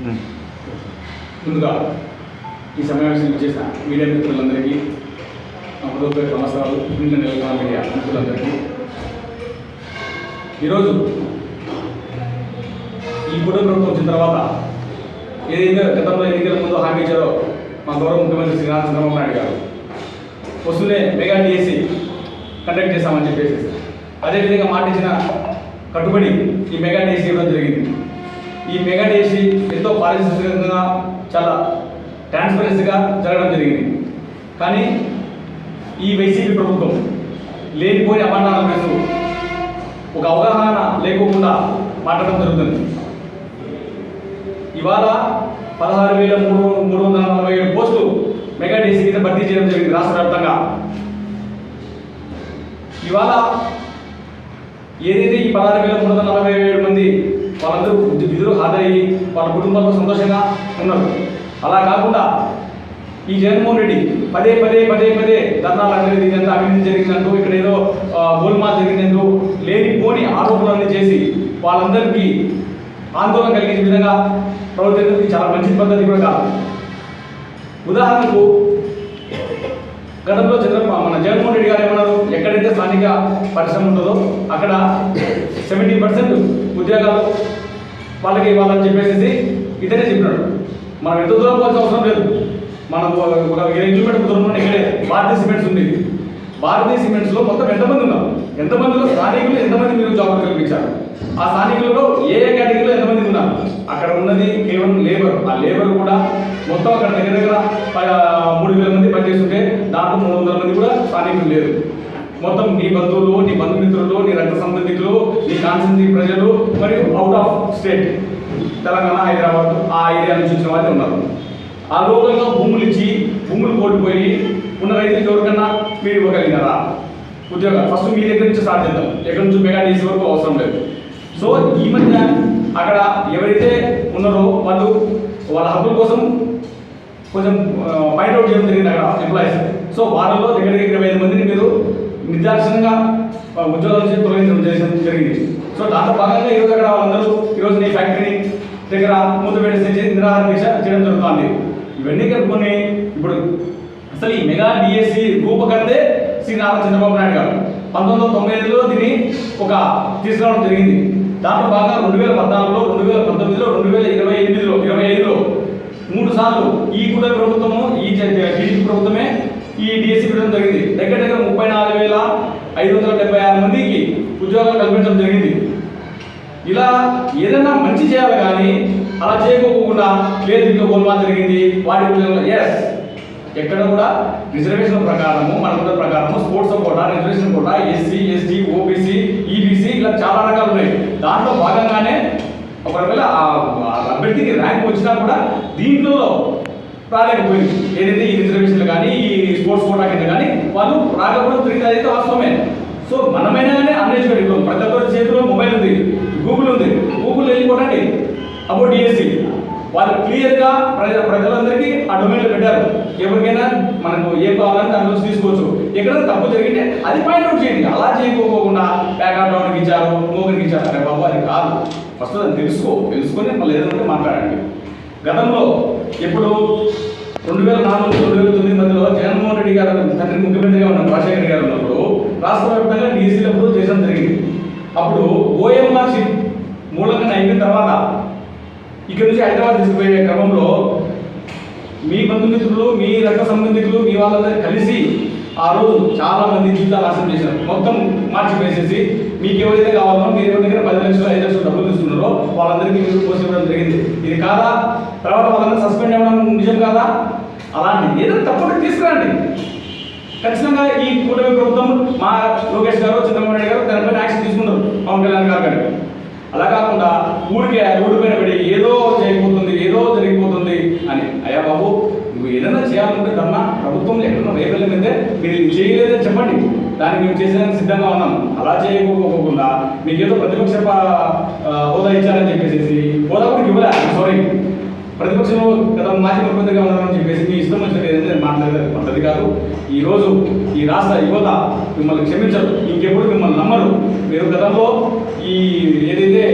ముందుగా ఈ సమావేశం చేసిన మీడియా మిత్రులందరికీ హృదయపూర్వక నమస్కారాలు. ప్రింట్ అండ్ ఎలక్ట్రానిక్ మీడియా మిత్రులందరికీ ఈరోజు ఈ కూటమి ప్రభుత్వం వచ్చిన తర్వాత ఏదైతే గతంలో ఎన్నికల ముందు హామీ ఇచ్చారో మా గౌరవ ముఖ్యమంత్రి శ్రీ చంద్రబాబు నాయుడు గారు వస్తూనే మెగా డిఎస్సి కండక్ట్ చేస్తామని చెప్పేసి అదేవిధంగా మాట ఇచ్చిన కట్టుబడి ఈ మెగా డిఎస్సి ఇవ్వడం జరిగింది. ఈ మెగా డిఎస్సి ఎంతో పారదర్శకంగా చాలా ట్రాన్స్పరెన్సీగా జరగడం జరిగింది. కానీ ఈ వైసీపీ ప్రభుత్వం లేనిపోయిన అభాండాలు వేస్తూ ఒక అవగాహన లేకోకుండా మాట్లాడడం జరుగుతుంది. ఇవాళ 16,347 పోస్టులు మెగా డిఎస్సి కింద భర్తీ చేయడం జరిగింది రాష్ట్ర వ్యాప్తంగా. ఇవాళ ఏదైతే ఈ 16,347 మంది వాళ్ళందరూ విధులు హాజరయ్యి వాళ్ళ కుటుంబాలతో సంతోషంగా ఉన్నారు. అలా కాకుండా ఈ జగన్మోహన్ రెడ్డి పదే ధర్నాలు అనేది ఇదంతా అవినీతి జరిగినట్టు, ఇక్కడ ఏదో గోల్మాల్ జరిగినట్టు లేనిపోని ఆరోపణలు చేసి వాళ్ళందరికీ ఆందోళన కలిగించే విధంగా ప్రవర్తించడం చాలా మంచి పద్ధతి కూడా కాదు. ఉదాహరణకు గతంలో మన జగన్మోహన్ రెడ్డి గారు ఏమన్నారు, ఎక్కడైతే స్థానిక పరిశ్రమ ఉంటుందో అక్కడ 70% ఉద్యోగాలు వాళ్ళకి ఇవ్వాలని చెప్పేసి ఇతనే చెప్పినాడు. మనం ఎంత దూరం పోవాల్సిన అవసరం లేదు. మనం ఒక 20 కిలోమీటర్ల దూరంలో ఇక్కడే భారతీయ సిమెంట్స్ ఉంది. భారతీయ సిమెంట్స్లో మొత్తం ఎంతమంది ఉన్నారు, ఎంతమందిలో స్థానికులు ఎంతమంది మీరు జాబ్ కల్పించారు, ఆ స్థానికులలో ఏ కేటగిరీలో ఎంతమంది ఉన్నారు, అక్కడ ఉన్నది కేవలం లేబర్. ఆ లేబర్ కూడా మొత్తం అక్కడ దగ్గర 3,000 మంది పనిచేస్తుంటే దాంట్లో 300 మంది కూడా స్థానికులు లేరు. మొత్తం నీ బంధువులు, నీ బంధుమిత్రులు, నీ రక్త సంబంధికులు, నీ కాన్స్టిట్యూన్సీ ప్రజలు మరియు out of state Telangana, Hyderabad ఆ ఏరియా నుంచి వచ్చిన వాళ్ళు ఉన్నారు. ఆ లోకల్గా భూములు ఇచ్చి భూములు కోల్పోయి ఉన్న రైతులకు ఎవరికన్నా మీరు ఇవ్వగలిగినారా ఉద్యోగాలు? ఫస్ట్ మీ దగ్గర నుంచి స్టార్ట్ చేద్దాం. ఎక్కడి నుంచి మెగా డిఎస్సి వరకు అవసరం లేదు. సో ఈ మధ్య అక్కడ ఎవరైతే ఉన్నారో వాళ్ళు వాళ్ళ హక్కుల కోసం కొంచెం పాయింట్అవుట్ చేయడం జరిగింది అక్కడ ఎంప్లాయీస్. సో వాళ్ళలో దగ్గర 25 మందిని మీరు నిర్దాక్షిణ్యంగా ఉద్యోగాల నుంచి తొలగించడం జరిగింది. సో దాంట్లో భాగంగా ఈరోజు అక్కడ వాళ్ళందరూ ఈరోజు నీ ఫ్యాక్టరీ దగ్గర మూతపెట్టేసి నిరాహార దీక్ష చేయడం జరుగుతుంది. ఇవన్నీ కలుపుకొని ఇప్పుడు అసలు ఈ మెగా డిఎస్సి రూపకర్తే శ్రీ చంద్రబాబు నాయుడు గారు 1995లో దీన్ని ఒక తీసుకురావడం జరిగింది. దాంట్లో భాగంగా 2014లో, 2019లో, 2028లో, 25లో 3 సార్లు ఈ కూటమి ప్రభుత్వము, ఈ టీడీపీ ప్రభుత్వమే ఈ డిఎస్సి పెట్టడం జరిగింది. దగ్గర 34,576 మందికి ఉద్యోగాలు కల్పించడం జరిగింది. ఇలా ఏదైనా మంచి చేయాలి కానీ అలా చేయకోకుండా లేదు ఇంట్లో గోల్మాల్ జరిగింది వాటి ఎస్ ఎక్కడ కూడా రిజర్వేషన్ ప్రకారము, మన ప్రకారము sports quota, reservation quota, SC, ST, OBC, EBC ఇలా చాలా రకాలు ఉన్నాయి. దాంట్లో భాగంగానే ఒకవేళ అభ్యర్థికి ర్యాంక్ వచ్చినా కూడా దీంట్లో రాలేకపోయింది. ఏదైతే ఈ రిజర్వేషన్లు కానీ ఈ స్పోర్ట్స్ కోటా కింద కానీ వాళ్ళు రాకపోవడం జరిగింది. అదైతే వాస్తవమే. సో మనమైనా కానీ అన్ఎడ్యుకేటెడ్, ప్రతి ఒక్కరి చేతిలో మొబైల్ ఉంది, గూగుల్ ఉంది. గూగుల్ వెళ్ళిపోకండి అబౌట్ డిఎస్సి వాళ్ళు క్లియర్గా ప్రజలందరికీ ఆ డొమైన్లో పెట్టారు. ఎవరికైనా మనకు ఏం కావాలని దాని నుంచి తీసుకోవచ్చు. ఎక్కడైనా తప్పు జరిగితే అది పాయింట్అవుట్ చేయండి. అలా చేయకోకుండా ప్యాకప్ డౌన్కి ఇచ్చారు, మోగన్కి ఇచ్చారు. అరే బాబు అది కాదు. ఫస్ట్ దాన్ని తెలుసుకొని మళ్ళీ ఏదంటే మాట్లాడండి. గతంలో ఎప్పుడు 2004-2009 మధ్యలో జగన్మోహన్ రెడ్డి గారు తండ్రి ముఖ్యమంత్రిగా ఉన్న రాజశేఖర రెడ్డి గారు ఉన్నప్పుడు రాష్ట్ర వ్యాప్తంగా డిఎస్సీలప్పుడు చేయడం జరిగింది. అప్పుడు ఓఎంఆర్ షీట్ మూలంగా అయిపోయిన తర్వాత ఇక్కడ నుంచి హైదరాబాద్ తీసుకుపోయే క్రమంలో మీ బంధుమిత్రులు, మీ రక్త సంబంధికులు, మీ వాళ్ళందరూ కలిసి ఆ రోజు చాలా మంది జీవితాలు నాశనం చేశారు. మొత్తం మార్చి వేసేసి మీకు ఎవరైతే కావాలో మీరు ఎవరి దగ్గర 10 లక్షలు 5 లక్షలు డబ్బులు తీసుకున్నారో వాళ్ళందరికీ మీరు పోస్ట్ ఇవ్వడం జరిగింది. ఇది కాదా? తర్వాత వాళ్ళందరూ సస్పెండ్ అవ్వడం నిజం కాదా? అలాంటి ఏదైనా తప్పకుండా తీసుకురండి. ఖచ్చితంగా ఈ కూటమి ప్రభుత్వం మా లోకేష్ గారు, చంద్రబాబు నాయుడు గారు దానిపైన యాక్షన్ తీసుకుంటారు, పవన్ కళ్యాణ్ గారు కానీ. అలా కాకుండా ఊరికే రోడ్డు పైన పడి ఏదో చేయకపోతుంది, ఏదో జరిగిపోతుంది అని. అయ్యా బాబు, నువ్వు ఏదైనా చేయాలంటే దన్నా ప్రభుత్వంలో ఎక్కడన్నా వైఫల్యం అయితే మీరు చేయలేదని చెప్పండి, దానికి మేము చేసేదానికి సిద్ధంగా ఉన్నాం. అలా చేయకపోకుండా మీకు ఏదో ప్రతిపక్ష హోదా ఇచ్చారని చెప్పేసి హోదా కూడా ఇవ్వలే. సారీ, ప్రతిపక్షంలో గత మాజీ ముఖ్యమంత్రిగా ఉన్నారని చెప్పేసి మీ ఇష్టం వచ్చినట్టు ఏదైతే మాట్లాడే పద్ధతి కాదు. ఈరోజు ఈ రాష్ట్ర యువత మిమ్మల్ని క్షమించరు, ఇంకెప్పుడు మిమ్మల్ని నమ్మరు. మీరు గతంలో ఈ ఏదైతే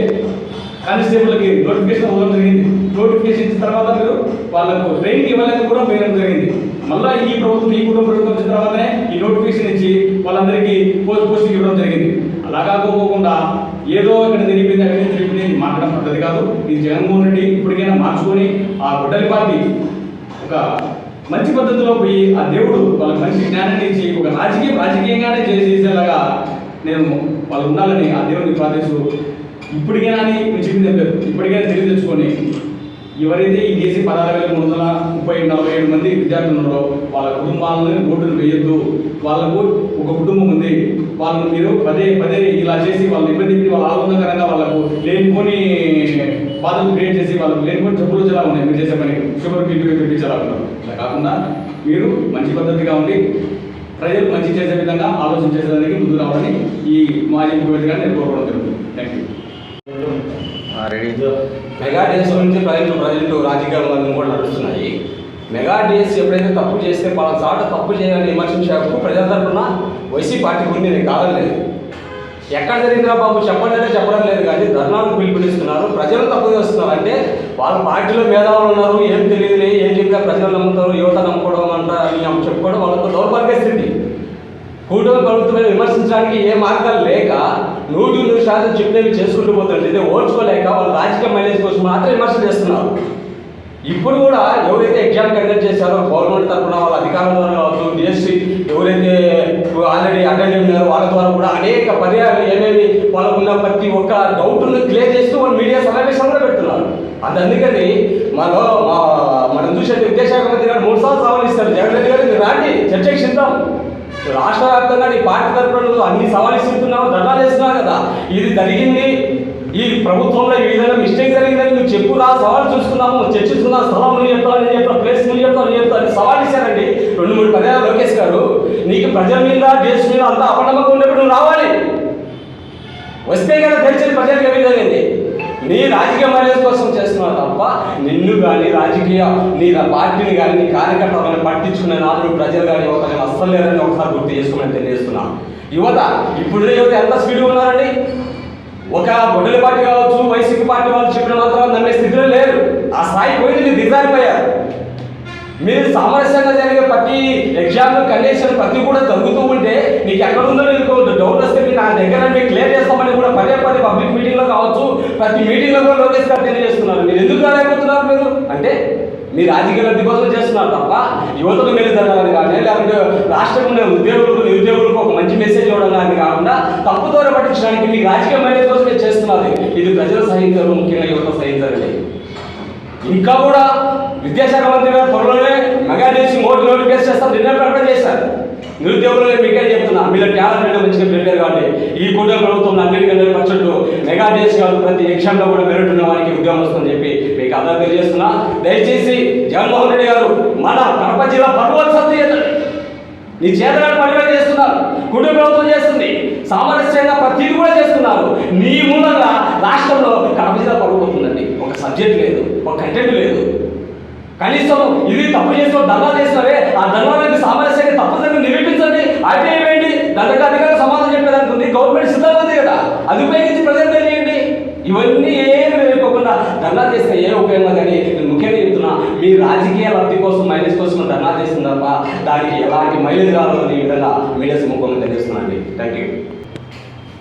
కానిస్టేబుల్కి నోటిఫికేషన్ ఇవ్వడం జరిగింది. నోటిఫికేషన్ ఇచ్చిన తర్వాత మీరు వాళ్ళకు ట్రైనింగ్ ఇవ్వలేదు కూడా వేయడం జరిగింది. మళ్ళీ ఈ ప్రభుత్వం ఈ కుటుంబ ప్రభుత్వం వచ్చిన తర్వాతనే ఈ నోటిఫికేషన్ ఇచ్చి వాళ్ళందరికీ పోస్టింగ్ ఇవ్వడం జరిగింది. అలా కాకపోకుండా ఏదో ఇక్కడ జరిగింది అక్కడ జరిగింది మాట్లాడడం పద్ధతి కాదు. ఈ జగన్మోహన్ రెడ్డి ఇప్పటికైనా మార్చుకొని ఆ గొడ్డలి పార్టీ ఒక మంచి పద్ధతిలో పోయి ఆ దేవుడు వాళ్ళకి మంచి జ్ఞానాన్ని ఇచ్చి ఒక రాజకీయంగానే చేసేలాగా నేను వాళ్ళు ఉండాలని ఆ దేవుడిని ప్రార్థిస్తూ ఇప్పటికైనా అని చెప్పింది లేదు. ఇప్పటికైనా తెలివి తెచ్చుకొని ఎవరైతే ఈ దేశీ 16,347 మంది విద్యార్థులు ఉన్నారో వాళ్ళ కుటుంబాలను ఓటును వేయొద్దు. వాళ్ళకు ఒక కుటుంబం ఉంది, వాళ్ళని మీరు పదే ఇలా చేసి వాళ్ళని ఇబ్బంది పెట్టి వాళ్ళ ఆనందకరంగా వాళ్ళకు లేనిపోని బాధలు క్రియేట్ చేసి వాళ్ళకు లేనిపోని జబ్బులు వచ్చేలా ఉన్నాయి. మీరు చేసే పని షుగర్ బీపీ తెప్పించేలా ఉన్నారు. అలా కాకుండా మీరు మంచి పద్ధతిగా ఉండి ప్రజలు మంచి చేసే విధంగా ఆలోచన చేసేదానికి ముందు రావాలని ఈ మాజీ ముఖ్యమంత్రి గారిని నేను కోరుకోవడం జరుగుతుంది. Thank you. మెగా డిఎస్ గురించి ప్రజెంట్ రాజకీయాలు కూడా నడుస్తున్నాయి. మెగా డిఎస్ ఎప్పుడైతే తప్పు చేస్తే పలు చాట తప్పు చేయాలని విమర్శించాకు ప్రజల తరఫున వైసీపీ పార్టీకి ఉంది, నేను కాదలేదు. ఎక్కడ జరిగిందిరా బాబు చెప్పడం లేదు, కానీ ధర్నాలకు పిలుపునిస్తున్నారు. ప్రజలు తప్పు చేస్తున్నారు అంటే వాళ్ళ పార్టీలో మేధావులు ఉన్నారు, ఏం తెలియదులే, ఏం చెప్పినా ప్రజలు నమ్ముతారు, యువత నమ్ముకోవడం అంట అని చెప్పుకోవడం వాళ్ళతో దౌర్భాగ్య స్థితి. కూటమి ప్రభుత్వమైన విమర్శించడానికి ఏ మార్గాలు లేక 100% చెప్పినవి చేసుకుంటూ పోతుంటే ఓర్చుకోలేక వాళ్ళు రాజకీయ మైలేజ్ కోసం మాత్రం విమర్శలు చేస్తున్నారు. ఇప్పుడు కూడా ఎవరైతే ఎగ్జామ్ కండక్ట్ చేశారో గవర్నమెంట్ తరఫున వాళ్ళ అధికారుల ద్వారా కావచ్చు, డిఎస్సి ఎవరైతే ఆల్రెడీ అటెండ్ ఉన్నారో వాళ్ళ ద్వారా కూడా అనేక పర్యాలు ఏమేమి వాళ్ళకున్న ప్రతి ఒక్క డౌట్ను క్లియర్ చేస్తూ వాళ్ళు మీడియా సమావేశం కూడా పెడుతున్నారు. అందుకని మనం చూసే విద్యాశాఖ మంత్రి గారు 3 సార్లు సవాల్ ఇస్తారు. జగన్ రెడ్డి గారు మీరు రాండి, చర్చకి సిద్ధం. రాష్ట్ర వ్యాప్తంగా నీ పార్టీ తరఫున అన్ని సవాలు ఇస్తున్నావు, ధర్నాలు చేస్తున్నావు కదా, ఇది జరిగింది, ఈ ప్రభుత్వంలో ఈ విధంగా మిస్టేక్ జరిగిందని నువ్వు చెప్పురా, సవాల్ చూసుకున్నాము, చర్చించుకున్నా, స్థలం నువ్వు చెప్తావు, నేను చెప్తాను, ప్లేస్ నువ్వు చెప్తావు అని సవాల్ ఇచ్చారండి 2-3 పర్యాలు లోకేష్ గారు. నీకు ప్రజల మీద దేశం మీద అంతా అపనమ్మకం ఉన్నప్పుడు నువ్వు రావాలి, వస్తే కదా తెలిసిన ప్రజలకు ఏ విధంగా నీ రాజకీయ మైలేజ్ కోసం చేస్తున్నావు తప్ప నిన్ను కానీ నీ పార్టీని కానీ నీ కార్యకర్తలను పట్టించుకునే నాలుగు ప్రజలు కానీ యువత కానీ అస్సలు లేరని ఒకసారి గుర్తు చేసుకోమని తెలియజేస్తున్నాను. యువత ఇప్పుడు యువత ఎంత స్పీడ్గా ఉన్నారండి. ఒక గొడ్డలి పార్టీ కావచ్చు, వైసీపీ పార్టీ వాళ్ళు చెప్పిన మాత్రం నమ్మే స్థితిలో లేరు. ఆ స్థాయి పోయింది, మీరు దిగజారిపోయారు. మీరు సామరస్యంగా జరిగే ప్రతి ఎగ్జామ్ కండిషన్ ప్రతి కూడా తగ్గుతూ ఉంటే నీకు ఎక్కడ ఉందో నీకు డౌట్ వస్తే నా దగ్గర మీకు క్లియర్ చేస్తామని కూడా పదే పబ్లిక్ మీటింగ్లో కావచ్చు, ప్రతి మీటింగ్లో కూడా లోకేష్ గారు తెలియజేస్తున్నారు. మీరు ఎందుకు రాలేకపోతున్నారు? మీరు అంటే మీ రాజకీయ లబ్ధి కోసం చేస్తున్నారు తప్ప యువతకు మేలు జరగాలని కానీ, లేకుంటే రాష్ట్రంలో నిరుద్యోగులకు ఒక మంచి మెసేజ్ ఇవ్వడం కానీ కాకుండా తప్పుదోర పట్టించడానికి మీ రాజకీయ మైలేజ్ కోసమే చేస్తున్నారు. ఇది ప్రజలు సహించరు, ముఖ్యంగా యువత సహించారండి. ఇంకా కూడా విద్యాశాఖ మంత్రి గారు త్వరలోనే మెగా డిఎస్ నోటిఫికేషన్ చేస్తారు, నిన్న ప్రకటన చేశారు. నిరుద్యోగులు మీకే చెప్తున్నా, మీరు టాలెంట్ మంచిగా ప్రిపేర్ కావాలి. ఈ కూటమి ప్రభుత్వం 100% మెగా డిఎస్ కాదు, ప్రతి ఎగ్జామ్లో కూడా మెరిట్ ఉన్న వారికి ఉద్యోగం వస్తుందని చెప్పి మీకు అందరూ తెలియజేస్తున్నా. దయచేసి జగన్మోహన్ రెడ్డి గారు మన కడప జిల్లా పర్వత సత్తి నీ చేతనాడు పనిపై చేస్తున్నారు, కుటుంబ ప్రభుత్వం చేస్తుంది, సామరస్యంగా ప్రతిదీ కూడా చేస్తున్నారు. నీ మూలంగా రాష్ట్రంలో కడప జిల్లా పడిపోతుందండి. ఒక సబ్జెక్ట్ లేదు, ఒక కంటెంట్ లేదు. కనీసం ఇది తప్పు చేసిన ధర్నా చేసినవే ఆ ధర్నానికి సామరస్యంగా తప్పనిసరిగా నిరూపించండి. అయితే ఏమేంటి దానికి అధికారులు సమాధానం చెప్పేదానికి ఉంది, గవర్నమెంట్ సిద్ధంగా ఉంది కదా, అది ఉపయోగించి ప్రజలు తెలియండి. ఇవన్నీ ఏమి లేకోకుండా ధర్నా చేస్తే ఏ ఉపయోగం కానీ నేను ముఖ్యంగా చెప్తున్నా, మీ రాజకీయ లబ్ధి కోసం మైలేజ్ కోసం ధర్నా చేస్తుంది తప్ప దానికి ఎలాంటి మైలేజ్ రావాలని ఈ విధంగా మీడియా ముఖ్యంగా తెలియజేస్తున్నాను. Thank you.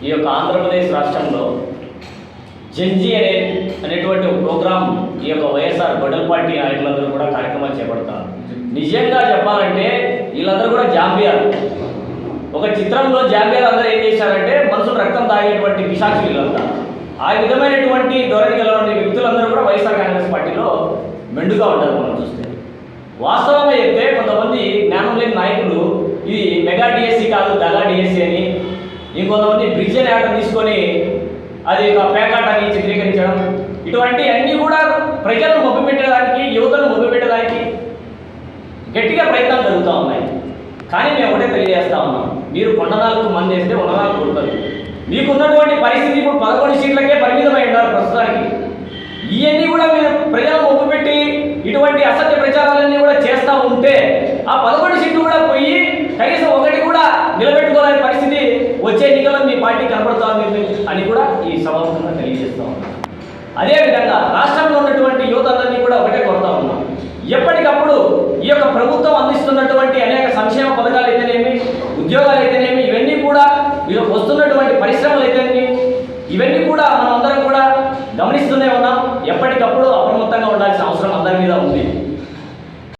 ఈ యొక్క ఆంధ్రప్రదేశ్ రాష్ట్రంలో జెన్జీ అనేటువంటి ఒక ప్రోగ్రాం ఈ యొక్క వైఎస్ఆర్ గొడ్డల పార్టీ నాయకులందరూ కూడా కార్యక్రమాలు చేపడతారు. నిజంగా చెప్పాలంటే వీళ్ళందరూ కూడా జాంబియాలు. ఒక చిత్రంలో జాంబియాలు అందరూ ఏం చేశారంటే మనుషులు రక్తం తాగేటువంటి పిశాచి వీళ్ళంతా. ఆ విధమైనటువంటి ధోరణి గలవంటి వ్యక్తులందరూ కూడా వైఎస్ఆర్ కాంగ్రెస్ పార్టీలో మెండుగా ఉంటారు. మనం చూస్తే వాస్తవంగా చెప్తే కొంతమంది జ్ఞానం లేని నాయకులు ఇది మెగా డిఎస్సి కాదు దగా డిఎస్సి అని, ఇంకొంతమంది బ్రిడ్జ్ అనే ఆట తీసుకొని అది ఒక పేకాటాన్ని చిత్రీకరించడం, ఇటువంటి అన్నీ కూడా ప్రజలను మభ్యపెట్టడానికి, యువతను మభ్యపెట్టడానికి గట్టిగా ప్రయత్నాలు జరుగుతూ ఉన్నాయి. కానీ మేము ఒకటే తెలియజేస్తా ఉన్నాం, మీరు 14 మంది వేస్తే 14 కొడతారు. మీకున్నటువంటి పరిస్థితి ఇప్పుడు 11 సీట్లకే పరిమితమై ఉన్నారు ప్రస్తుతానికి. ఇవన్నీ కూడా మీరు ప్రజలను మభ్యపెట్టి ఇటువంటి అసత్య ప్రచారాలన్నీ కూడా చేస్తూ ఉంటే ఆ 11 సీట్లు కూడా పోయి కనీసం ఒకటి కూడా నిలబెట్టుకోలేని పరిస్థితి వచ్చే ఎన్నికల్లో మీ పార్టీ కనపడుతుంది అని కూడా ఈ సమావేశంగా తెలియజేస్తూ ఉన్నాం. అదేవిధంగా రాష్ట్రంలో ఉన్నటువంటి యువతలందరినీ కూడా ఒకటే కోరుతా ఉన్నాం, ఎప్పటికప్పుడు ఈ యొక్క ప్రభుత్వం అందిస్తున్నటువంటి అనేక సంక్షేమ పథకాలు అయితేనేమి, ఉద్యోగాలు అయితేనేమి, ఇవన్నీ కూడా వస్తున్నటువంటి పరిశ్రమలు అయితేనేమి, ఇవన్నీ కూడా మనం అందరం కూడా గమనిస్తూనే ఉన్నాం. ఎప్పటికప్పుడు అప్రమత్తంగా ఉండాల్సిన అవసరం అందరి మీద ఉంది.